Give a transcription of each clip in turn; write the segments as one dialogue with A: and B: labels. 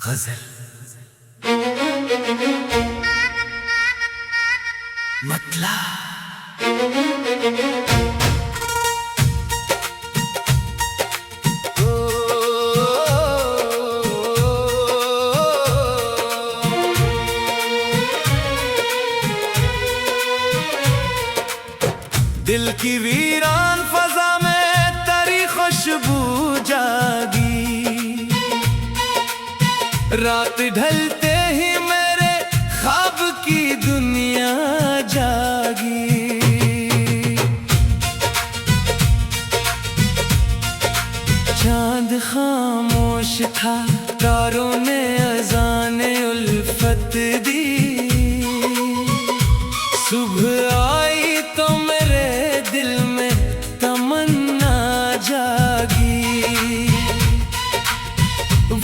A: गजल मतला दिल की वीरान फजा में तेरी खुशबू जागी, रात ढलते ही मेरे ख्वाब की दुनिया जागी। चांद खामोश था, तारों ने अज़ाने उल्फत दी। सुबह आई तो मेरे दिल में तमन्ना जागी।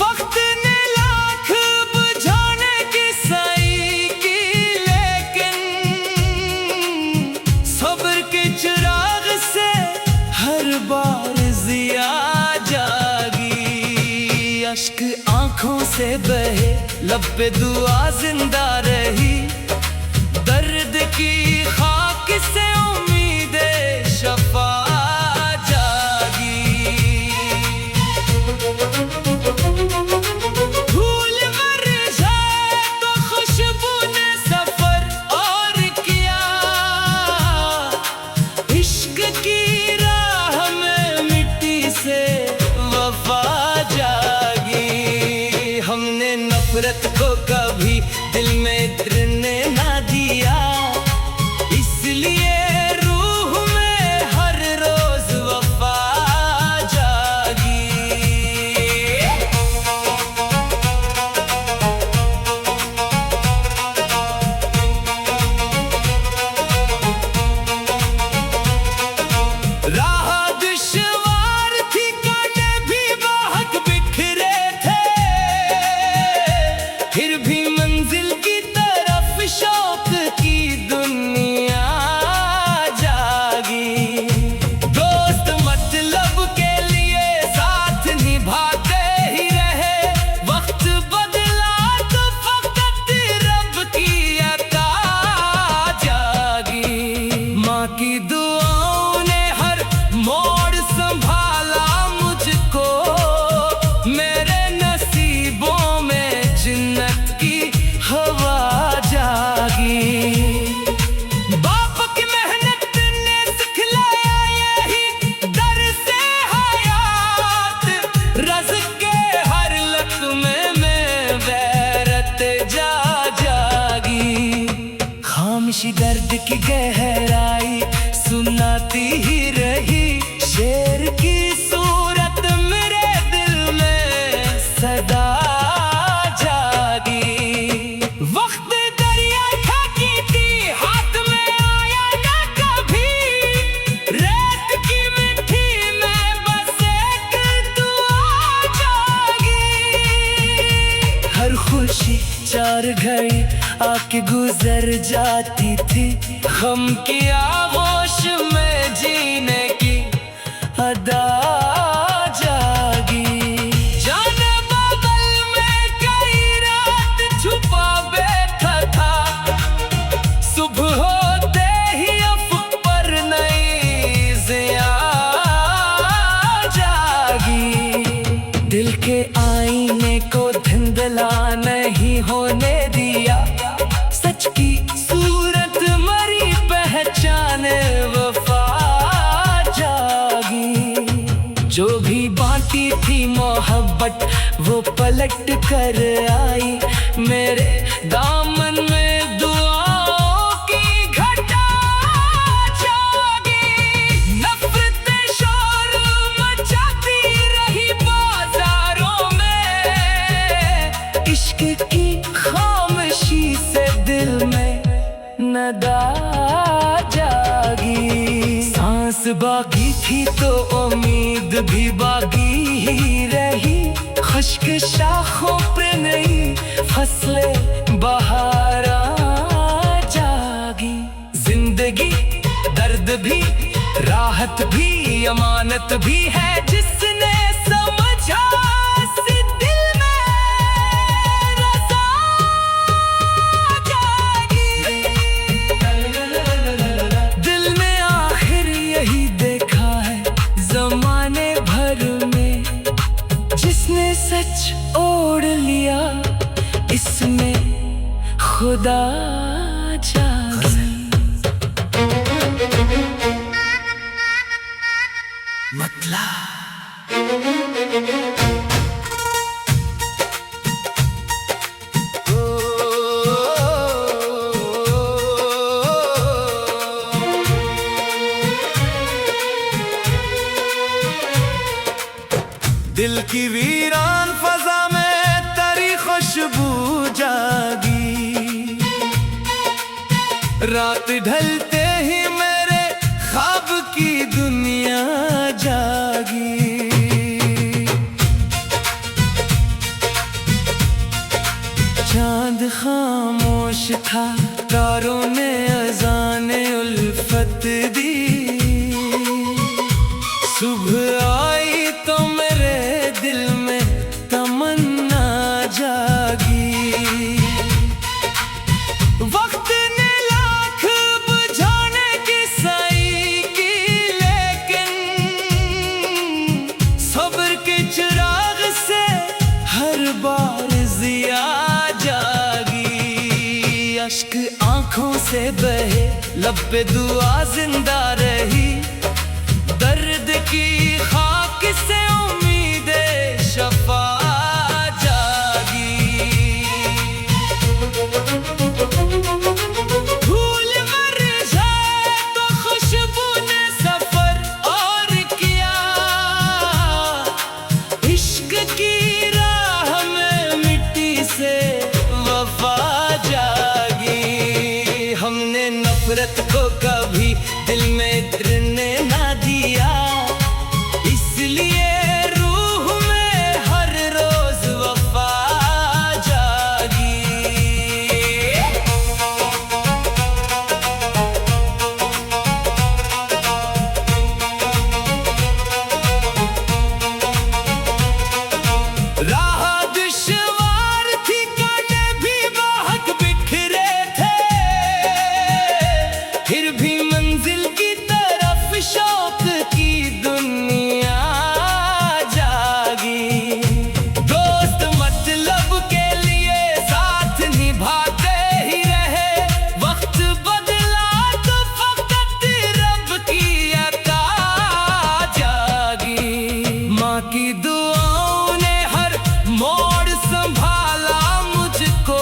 A: वक्त ने लाख बुझाने की सही की, लेकिन सब्र के चिराग से हर बार ज़िया जागी। अश्क आंखों से बहे, लब पे दुआ जिंदा रही। दर्द की खाक से उम्मीदे शफा जागी। फूल मर जाए तो खुशबू ने सफर और किया। इश्क की राह में मिट्टी से वफा जागी। हमने नफरत को कभी दिल में गिरने ना दिया, इसलिए रूह में हर रोज वफा जागी। राह दुश्वार थी, कांटे भी बहुत बिखरे थे, फिर भी मंजिल की तरफ शौक की दुनिया जागी। दोस्त मतलब के लिए साथ निभाते ही रहे, वक्त बदला तो फकत रब की अता जागी। माँ की दुआओं ने हर मोड़ संभाला मुझको, मेरे नसीबों में जन्नत की हवा जागी। बाप की मेहनत ने सिखलाया यही दर्से हयात, रज़्क़ के हर लक़्मे में गैरत जागी। खामोशी दर्द की गहराई सुनाती ही रही, शेर की सूरत मेरे दिल में सदा जागी। वक्त दरिया ठाकी थी, हाथ में आया ना कभी, रेत की मिट्टी में बस एक दुआ जागी। हर खुशी चार घड़ी आके गुजर जाती थी, गम की आगोश में जीने की अदा जागी। जाने बगल में कई रात छुपा बैठा था, सुबह होते ही अफ़क़ पर नई ज़िया जागी। दिल के आईने को धुंधला नहीं होने दिया, सच की सूरत मरी पहचान वफा जागी। जो भी बांटी थी मोहब्बत वो पलट कर आई, मेरे दामन में दुआओं की घटा जागी। नफरत शोर मचाती रही बाजारों में, इश्क की खामोशी से दिल में नदा जागी। सांस बाकी थी तो उम्मीद भी बाकी ही रही, खुश्क शाखों पे नई फसलें बहारा जागी। जिंदगी दर्द भी राहत भी अमानत भी है, जिसने समझा इस दिल में सच ओढ़ लिया, इसमें खुदा जागी।
B: दिल की वीरान फजा में तेरी खुशबू जागी। रात ढलते ही मेरे ख्वाब की दुनिया जागी। चांद खामोश था, तारों ने अज़ान उल्फत दी। सुबह आई तो मेरे दिल में तमन्ना जागी। वक्त ने लाख बुझाने की सही की, लेकिन सब्र के चिराग से हर बार जिया जागी। अश्क आंखों से बहे, लब पे दुआ जिंदा रही। दर्द की खाक से उम्मीदे शफा जागी। फूल मर जाए तो खुशबू ने सफर और किया। इश्क की राह में मिट्टी से वफा जागी। हमने नफरत को कभी दिल में गिरने ना दिया, इसलिए रूह में हर रोज वफा जागी। राह दुश्वार थी, कांटे भी बाहक बिखरे थे। फिर भी मंजिल की तरफ शौक की दुनिया जागी। दोस्त मतलब के लिए साथ निभाते ही रहे। वक्त बदला तो फकत रब की अता जागी। माँ की दुआओं ने हर मोड़ संभाला मुझको।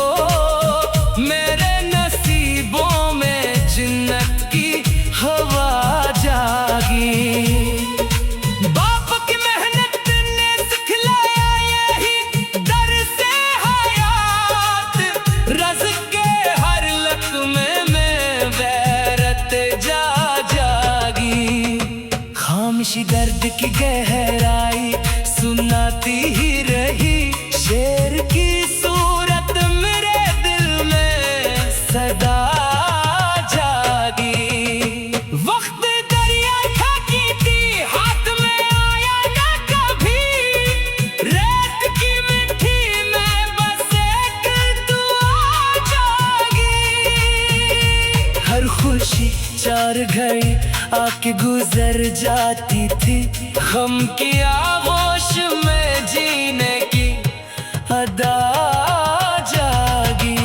B: मेरे नसीबों में जन्नत की हवा जागी। बाप की मेहनत ने सिखलाया यही दर्से हयात। रज़्क़ के हर लक़्मे में गैरत जागी। खामोशी दर्द की गहराई सुनाती ही रही। शेर की सूरत मेरे दिल में सदा जागी। वक्त दरिया ठाकी थी, हाथ में आया ना कभी। रेत की मिट्टी में बस एक दुआ जागी। हर खुशी 4 घड़ी आके गुजर जाती थी। गम की आगोश में जीने की अदा जागी।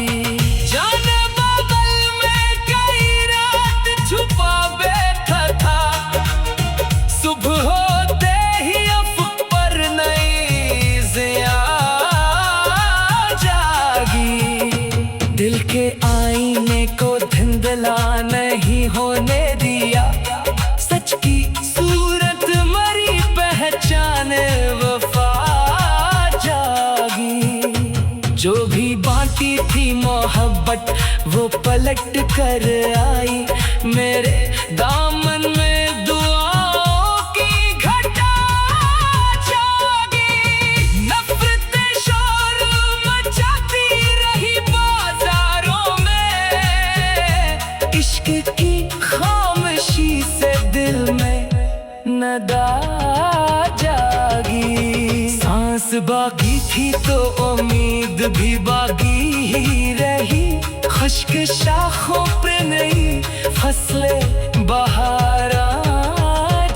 B: जाने बादल में कई रात छुपा बैठा था। सुबह होते ही अफ़क़ पर नई ज़िया जागी। दिल के आईने को धुंधला नहीं होने दिया। सच की सूरत मरी पहचान वफा जागी। जो भी बांटी थी मोहब्बत वो पलट कर आई। मेरे दामन में दुआओं की घटा जागी। नफ़रतें शोर मचाती रही बाजारों में। इश्क की खामोशी से दिल में नदा जागी। सांस बाकी थी तो उम्मीद भी बाकी ही रही। खुश्क शाखों पे नहीं फसलें बहारा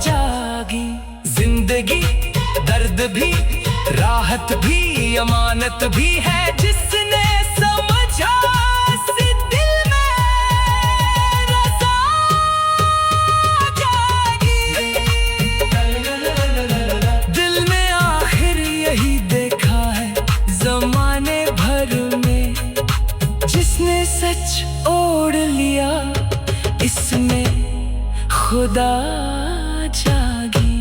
B: जागी। जिंदगी दर्द भी राह
A: चाहत भी अमानत भी है, जिसने समझा इस दिल में रज़ा जागी। दिल ने आखिर यही देखा है जमाने भर में, जिसने सच ओढ़ लिया इसमें खुदा जागी।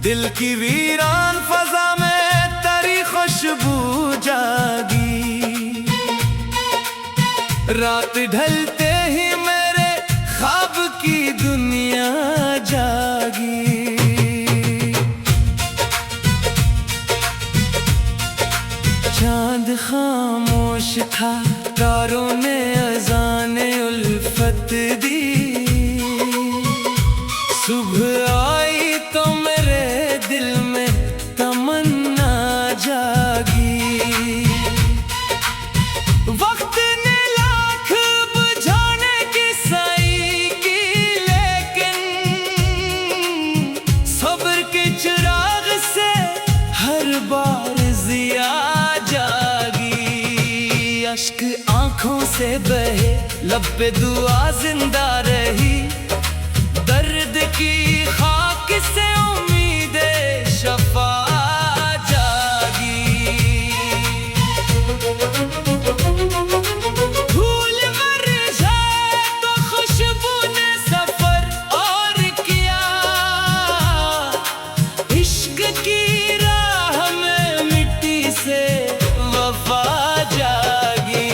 A: दिल की वीरान फजा में तेरी खुशबू जागी। रात ढलते ही मेरे ख्वाब की दुनिया जागी। चांद खामोश था, तारों ने अज़ाने उल्फत दी। सुबह आई तो मेरे दिल में तमन्ना जागी। वक्त ने लाख बुझाने की सही की, लेकिन सब्र के चिराग से हर बार ज़िया जागी। अश्क आंखों से बहे, लब पे दुआ जिंदा रही। दर्द की खाक से उम्मीदे शफा जागी। भूल मर जाए तो खुशबू ने सफर और किया। इश्क की राह में मिट्टी से वफा जागी।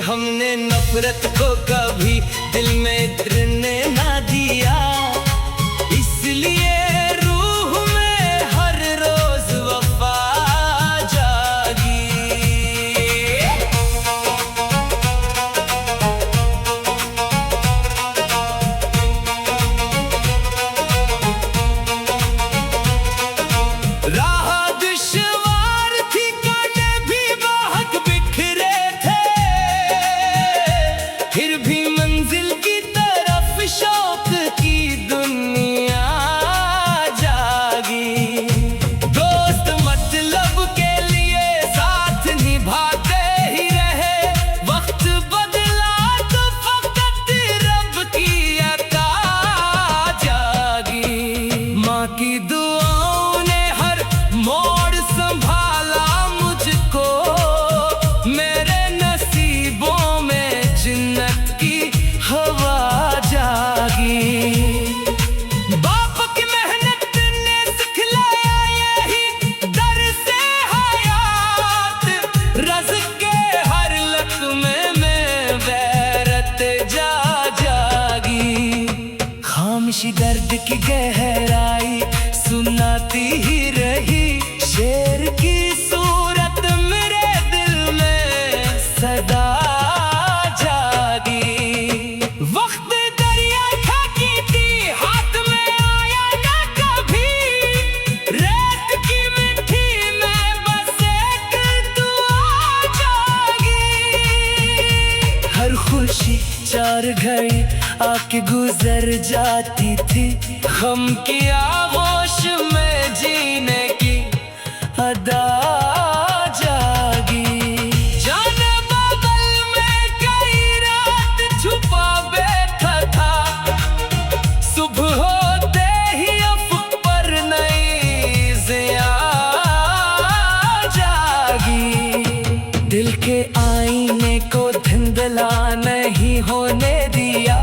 A: हमने नफरत को कभी दिल में गिरने ना दिया, इसलिए रूह में हर रोज वफा जागी। राह दुश्वार थी, कांटे भी बाहक बिखरे थे, फिर भी मंजिल की तरफ शौक की दुनिया जागी। दोस्त मतलब के लिए साथ निभाते ही रहे, वक्त बदला तो फकत रब की अता जागी। माँ की दुआओं ने हर मोड़ संभाला मुझको, मेरे नसीबों में जन्नत की हवा जागी। बाप की मेहनत ने सिखलाया यही दर्से हयात, रज़्क़ के हर लक़्मे में गैरत जागी। खामोशी दर्द की गहराई सुनाती ही रही, शेर की सूरत मेरे दिल में सदा जागी। वक्त दरिया था की थी, हाथ में आया ना कभी। रेत की मिट्टी में बस एक दुआ जागी। हर खुशी चार घड़ी आके गुजर जाती थी, गम की आगोश में जीने की अदा जागी। जाने बादल में कई रात छुपा बैठा था, सुबह होते ही अफ़क़ पर नई ज़िया जागी। दिल के आईने को धुंधला नहीं होने दिया,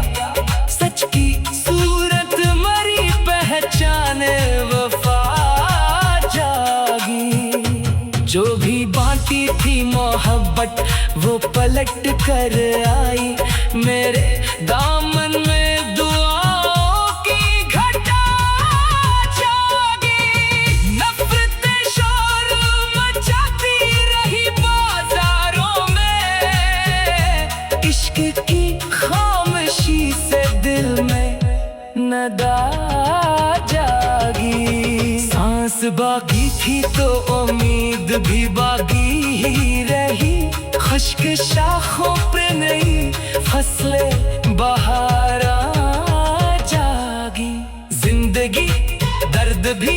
A: सच की सूरत मरी पहचान वफा जागी। जो भी बांटी थी मोहब्बत वो पलट कर आई, मेरे दामन में दुआओं की घटा जागी। नफ़रतें शोर मचाती रही बाजारों में, इश्क की खामोशी
B: अदा जागी। सांस बाकी थी तो उम्मीद भी बाकी ही रही, खुश्क शाखों पे नहीं फसलें बहारा जागी। जिंदगी दर्द भी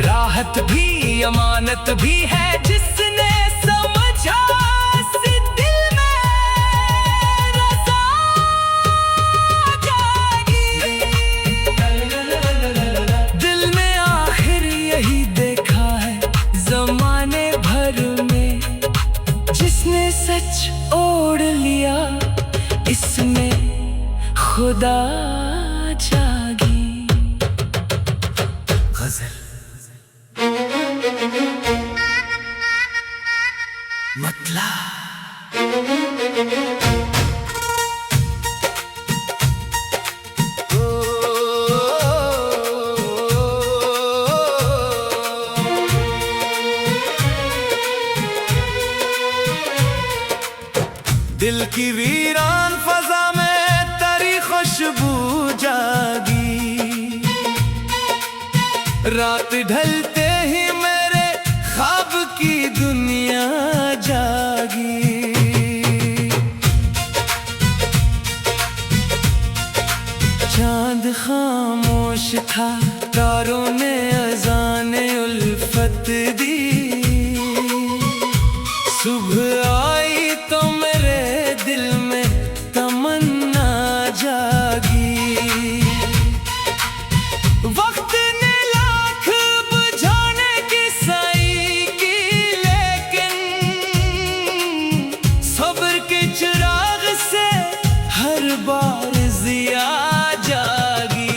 B: राहत भी अमानत भी है, जिसने समझा इस दिल में रज़ा जागी। दिल ने आखिर यही देखा है जमाने भर में, जिसने सच ओढ़ लिया इसमें खुदा जागी। गजल मतला दिल की वीरान फजा में तेरी खुशबू जागी। रात ढलते ही मेरे ख्वाब की दुनिया जागी। चांद खामोश था, तारों ने अज़ान उल्फत दी। सुबह आई तो मेरे दिल में तमन्ना जागी। वक्त ने लाख बुझाने की सही की, लेकिन सब्र के चिराग से हर बार ज़िया जागी।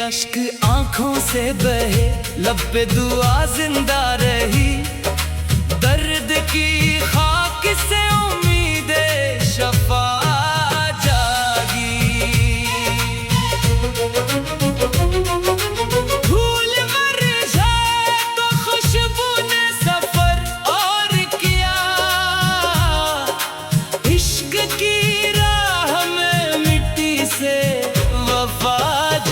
B: अश्क आंखों से बहे, लब पे दुआ जिंदा रही। दर्द की खाक से उम्मीदे शफा जागी। फूल मर जाए तो खुशबू ने सफर और किया। इश्क की राह में मिट्टी से वफा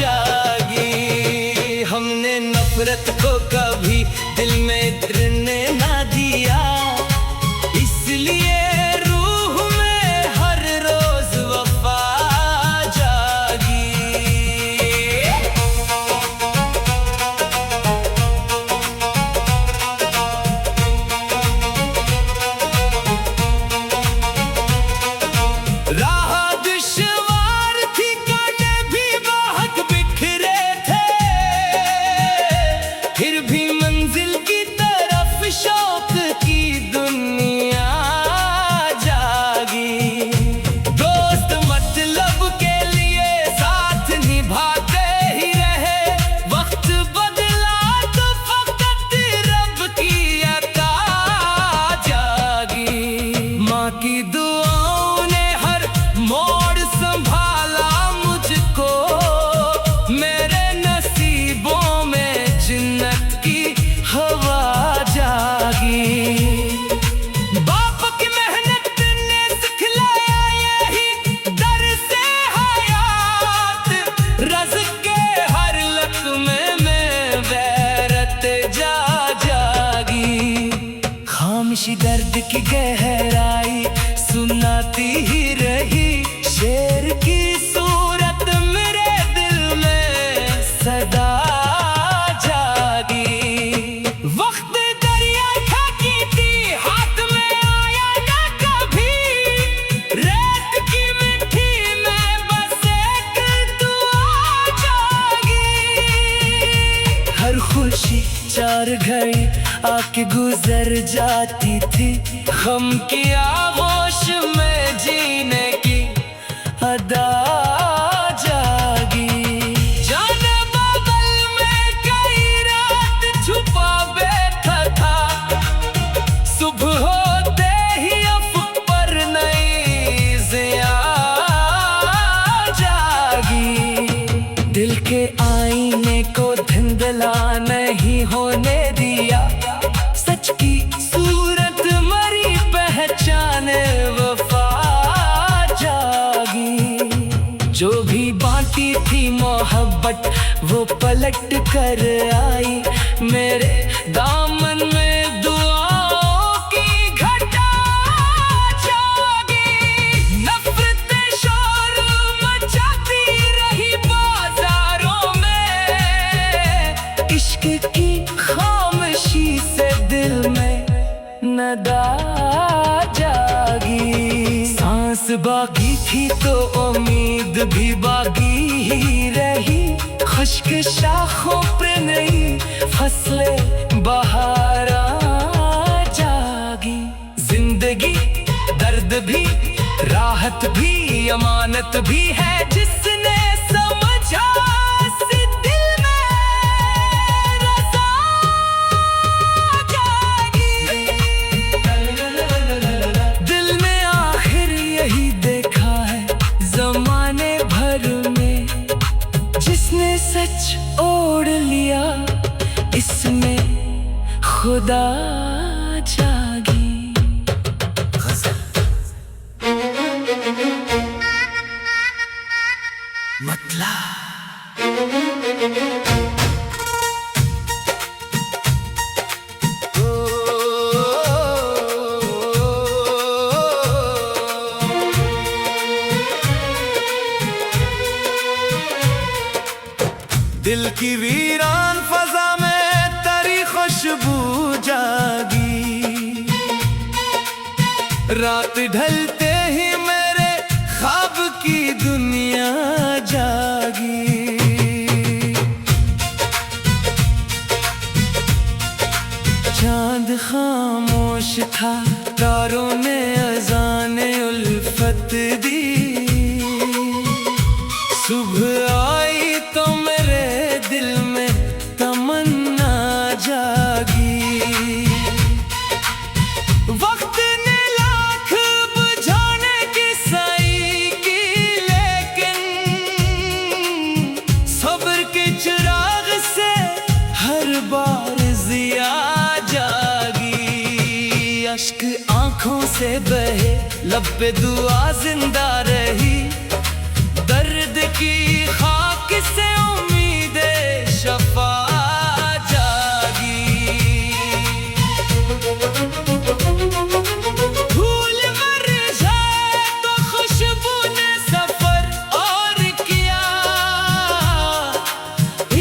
B: जागी। हमने नफरत को कभी दिल में गिरने ना दिया, इसलिए रूह में हर रोज वफा जागी। राह दुश्वार थी, कांटे भी बहुत बिखरे थे, फिर भी मंजिल की तरफ शौक की दुनिया जागी। दोस्त मतलब के लिए साथ निभाते ही रहे, वक्त बदला तो फकत रब की अता जागी। माँ की दुआओं ने हर मोड़ संभाला मुझको, मेरे नसीबों में जन्नत की हवा जागी। बाप की मेहनत ने सिखलाया यही दर्से हयात, रज़्क़ के हर लक़्मे में गैरत जागी। खामोशी दर्द की गहराई सुनाती ही रही, शेर की सूरत मेरे दिल में सदा जागी। वक्त दरिया ठाकी थी, हाथ में आया ना कभी, रेत की मिट्टी में बस एक दुआ जागी। हर खुशी चार घड़ी आके गुजर जाती थी, गम की आगोश में जीने की अदा जागी। जाने बादल में कई रात छुपा बैठा था, सुबह होते ही अफ़क़ पर नई ज़िया जागी। दिल के आईने को धुंधला नहीं होने दिया, सच की सूरत मरी पहचान वफा जागी। जो भी बांटी थी मोहब्बत वो पलट कर आई। मेरे दामन में दुआओं की घटा जागी। नफरतें शोर मचाती रही बाजारों में। इश्क की खामोशी से दिल में नदा जागी। सांस बाकी थी तो उम्मीद भी बाकी ही रही। खुश्क शाखों पे नहीं फसलें बहारा जागी। जिंदगी दर्द भी राहत भी अमानत भी है। जिसने समझा इस दिल में रज़ा जागी। दिल ने आखिर यही देखा है जमाने भर में। जिसने सच ओढ़ लिया इसमें खुदा जागी।
A: दिल की वीरान फजा में तेरी खुशबू जागी। रात ढलते ही मेरे ख्वाब की दुनिया जागी। चांद खामोश था तारों ने अज़ाने उल्फत दी। सुबह आई तो मेरे दिल में तमन्ना जागी। वक्त ने लाख बुझाने की सही की लेकिन सब्र के चिराग से हर बार जिया जागी। अश्क आंखों से बहे लब पे दुआ जिंदा रही। दर्द की खाक से उम्मीदे शफा जागी। भूल मर जाए तो खुशबू ने सफर और किया।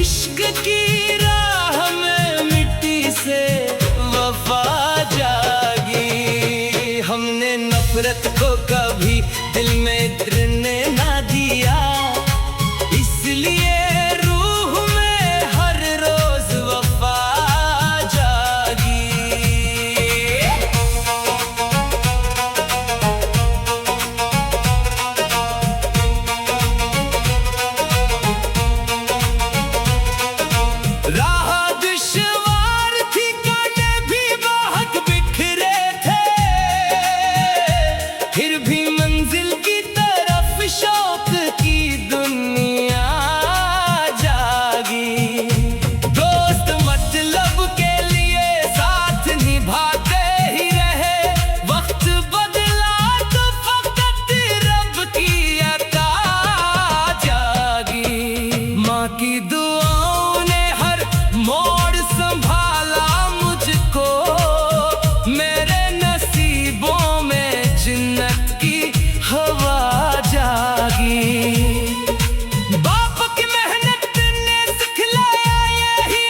A: इश्क की राह में मिट्टी से वफा जागी। हमने नफरत को कभी दिल में गिरने ना दिया। इसलिए रूह में हर रोज वफा जागी। राह दुश्वार थी कांटे भी बाहक बिखरे थे। फिर भी मंजिल की तरफ शौक की दुनिया जागी। दोस्त मतलब के लिए साथ निभाते ही रहे। वक्त बदला तो फकत रब की अता जागी। माँ की दुआओं ने हर मोड़ संभाला मुझको। मेरे नसीबों में जिन्नत की हवा जागी। बाप की मेहनत ने सिखलाया यही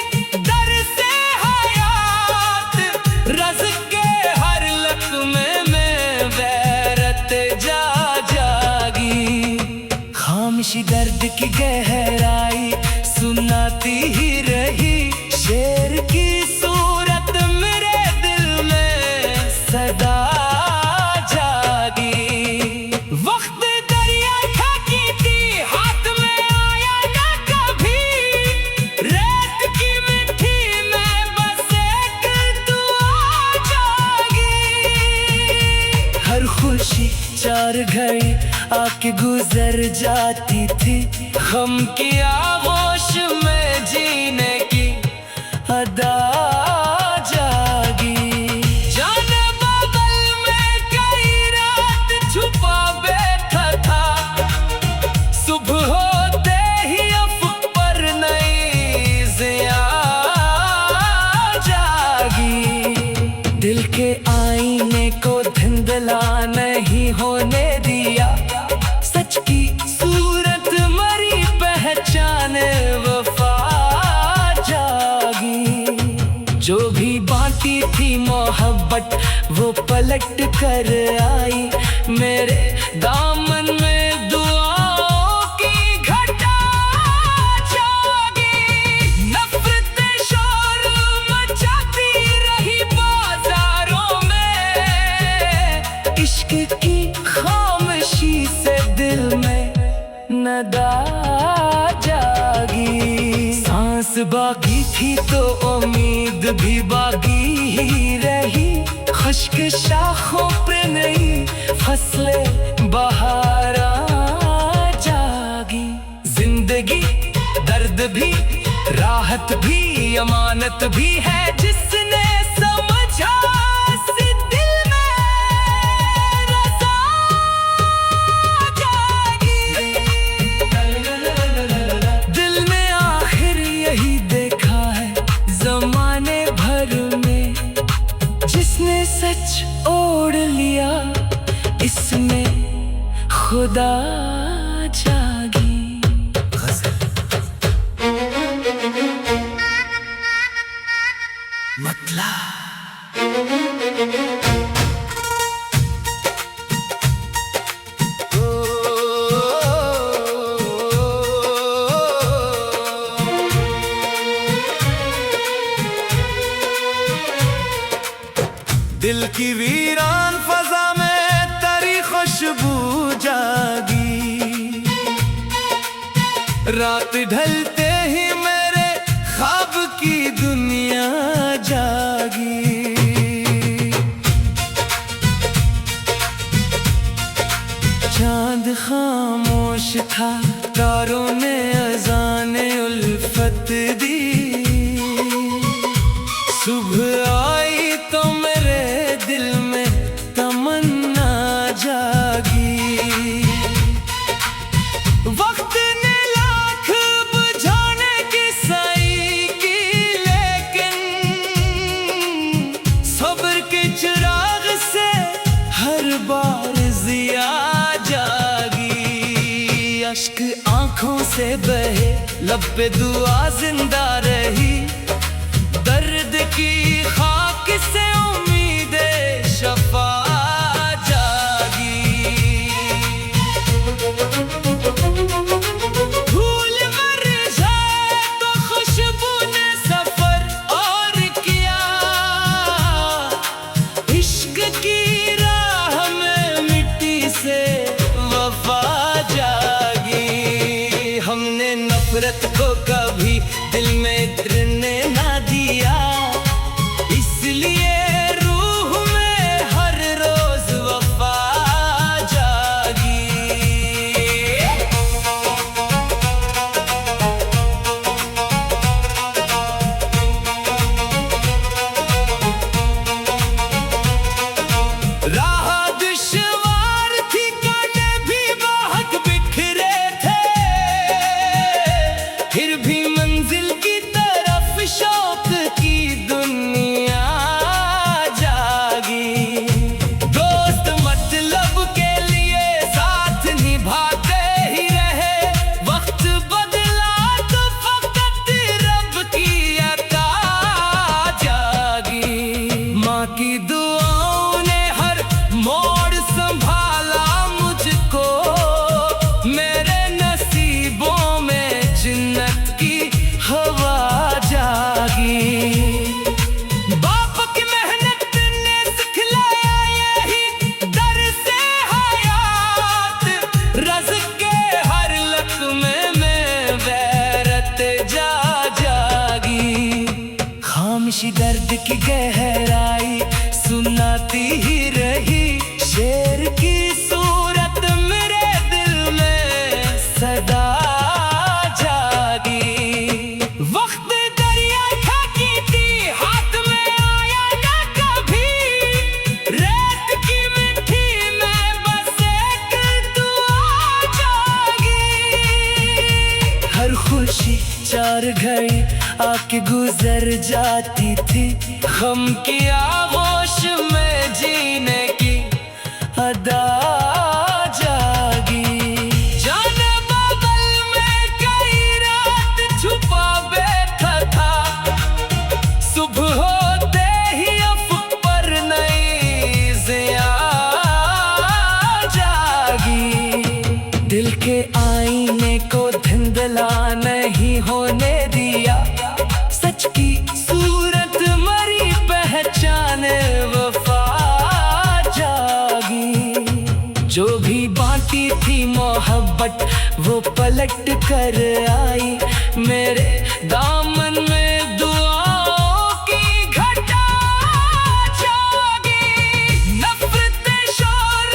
A: दर से हयात। रज़्क़ के हर लक़्मे में गैरत जागी। खामोशी दर्द की गहराई सुनाती ही रही। शेर की सूरत मेरे दिल में सदा जागी। वक्त दरिया ठाकी थी हाथ में आया ना कभी। रेत की मिट्टी में बस एक दुआ जागी। हर खुशी चार घड़ी आके गुजर जाती थी। गम की आगोश में जीने की अदा जागी। जाने बादल में कई रात छुपा बैठा था। सुबह हो
B: पट वो पलट कर आई। मेरे दामन में दुआओं की घटा जागी। नफरतें शोर मचाती रही बाजारों में। इश्क की खामोशी से दिल में नदा जागी। सांस बाकी थी तो उम्मीद भी बाकी ही रही। खुश्क शाखों पे नहीं फसलें बहारा जागी। जिंदगी दर्द भी राहत भी अमानत भी है। जिसने समझा इस दिल में रज़ा जागी। दिल में आखिर यही देखा है जमाने भर में। जिसने सच ओढ़ लिया इसमें खुदा जागी। दिल की वीरान फजा में तेरी खुशबू जागी। रात ढलते ही मेरे ख्वाब की दुनिया जागी। चांद खामोश था तारों ने अज़ाने उल्फत दी। सुबह आई तो मेरे दिल में तमन्ना जागी। वक्त ने लाख बुझाने की सही की लेकिन सब्र के चिराग से हर बार जिया जागी। अश्क आंखों से बहे लब पे दुआ जिंदा रही। दर्द की खाक से उम्मीदे शफा जागी। फूल मर जाए तो खुशबू ने सफर और किया। इश्क की राह में मिट्टी से वफा जागी। हमने नफरत को कभी दिल में गिरने ना दिया। इसलिए रूह में हर रोज वफा जागी। राह दुश्वार थी कांटे भी बहुत बिखरे थे। फिर भी मंजिल की तरफ शौक की दुनिया जागी। दोस्त मतलब के लिए साथ निभाते ही रहे। वक्त बदला तो फकत रब की अता जागी। माँ की दुआओं ने हर मोड़ संभाला मुझको। मेरे नसीबों में जन्नत की हवा जागी। बाप की मेहनत ने सिखलाया यही दर से हयात। रज़्क़ के हर लक़्मे में गैरत जागी। खामोशी दर्द की गहराई सुनाती ही रही। शेर की सूरत मेरे दिल में सदा जागी। वक्त दरिया ठाकी थी हाथ में आया ना कभी। रेत की मिट्टी में बस एक दुआ जागी। हर खुशी चार घड़ी आके गुजर जाती थी। गम की आगोश में जीने की अदा जागी। जाने बादल में कई रात छुपा बैठा था। सुबह होते ही अफ़क़ पर नई नहीं होने दिया। सच की सूरत मरी पहचान वफा जागी। जो भी बांटी थी मोहब्बत वो पलट कर आई। मेरे दामन में दुआओं की घटा जागी। नफरत शोर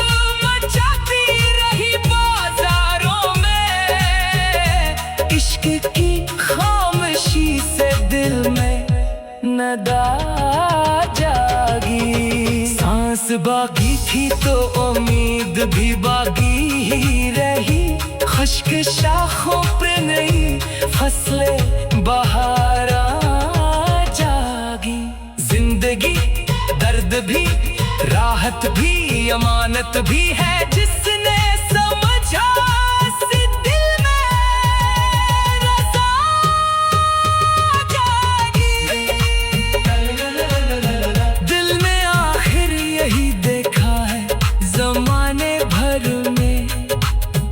B: मचाती रही बाजारों में। इश्क की खामोशी से दिल में नदा जागी। सांस बाकी थी तो उम्मीद भी बाकी ही रही। खुश्क शाखों पे नहीं फसलें बहारा जागी। जिंदगी दर्द भी राहत भी अमानत भी है। जिसने समझा इस दिल में रज़ा जागी। दिल ने आखिर यही देखा है जमाने भर में।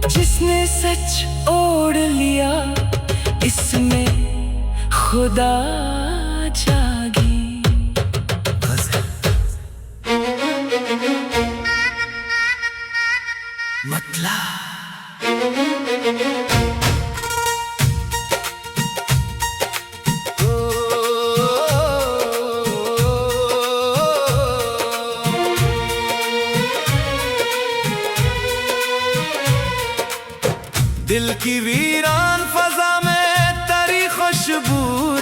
B: जिसने सच ओढ़ लिया इसमें खुदा जागी।
A: दिल की वीरान फजा में तेरी खुशबू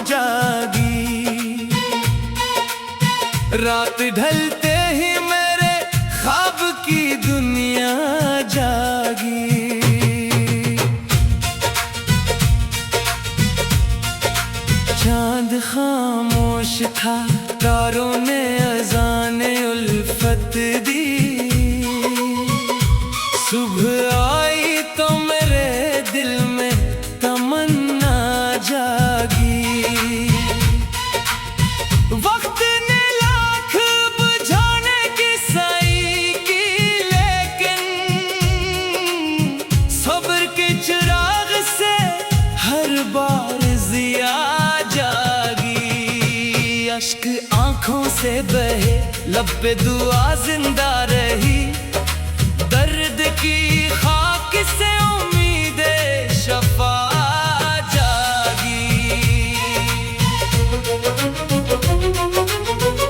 A: जागी। रात ढलते ही मेरे ख्वाब की दुनिया जागी। चांद खामोश था तारों ने अज़ान उल्फत दी। सुबह आई तो मेरे दिल में तमन्ना जागी। वक्त ने लाख बुझाने की सही की लेकिन सब्र के चिराग से हर बार जिया जागी। अश्क आंखों से बहे लब पे दुआ जिंदा रही। दर्द की खाक से उम्मीदे शफा जागी।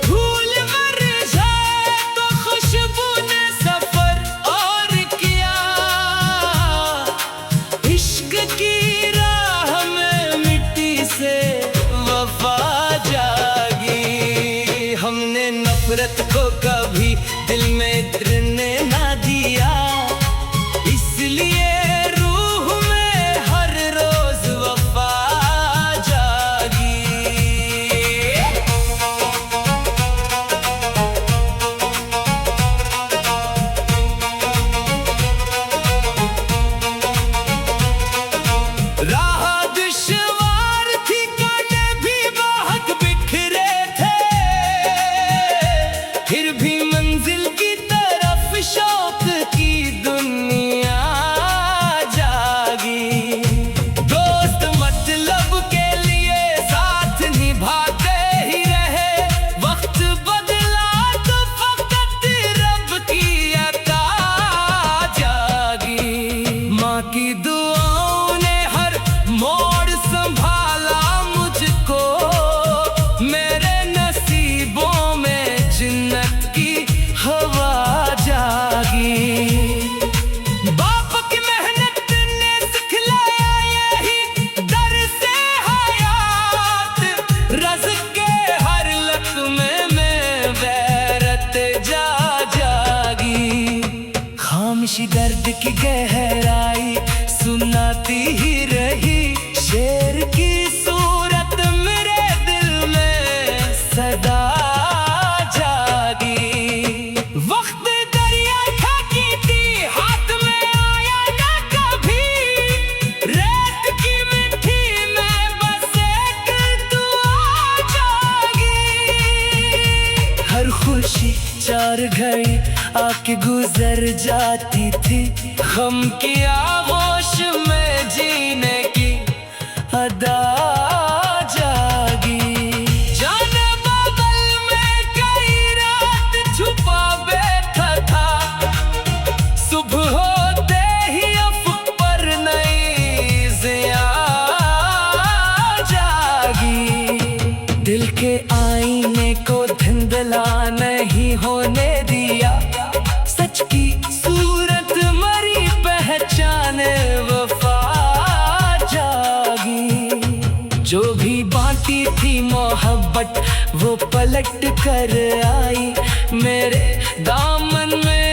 A: फूल मर जाए तो खुशबू ने सफर और किया। इश्क की राह में मिट्टी से वफा जागी। हमने नफरत को कभी दिल में गिरने ना दिया। इसलिए रूह में हर रोज वफा जागी। राह दुश्वार थी कांटे भी बहुत बिखरे थे। फिर भी मंजिल की तरफ शौक की दुनिया जागी। दोस्त मतलब के लिए साथ निभाते ही रहे। वक्त बदला तो फकत रब की अता जागी। माँ की दुआओं ने हर मोड़ संभाला मुझको। मेरे नसीबों में जन्नत की हवा जागी। बाप की मेहनत ने सिखलाया यही दर से हयात। रज़्क़ के हर लक़्मे में गैरत जागी। खामोशी दर्द की गहराई सुनाती ही रही। शेर की सूरत मेरे दिल में सदा जागी। वक्त दरिया ठाकी थी हाथ में आया ना कभी। रेत की मिट्टी में बस एक दुआ जागी। हर खुशी चार घड़ी आके गुजर जाती थी। गम की आगोश में जीने की थी मोहब्बत वो पलट कर आई मेरे दामन में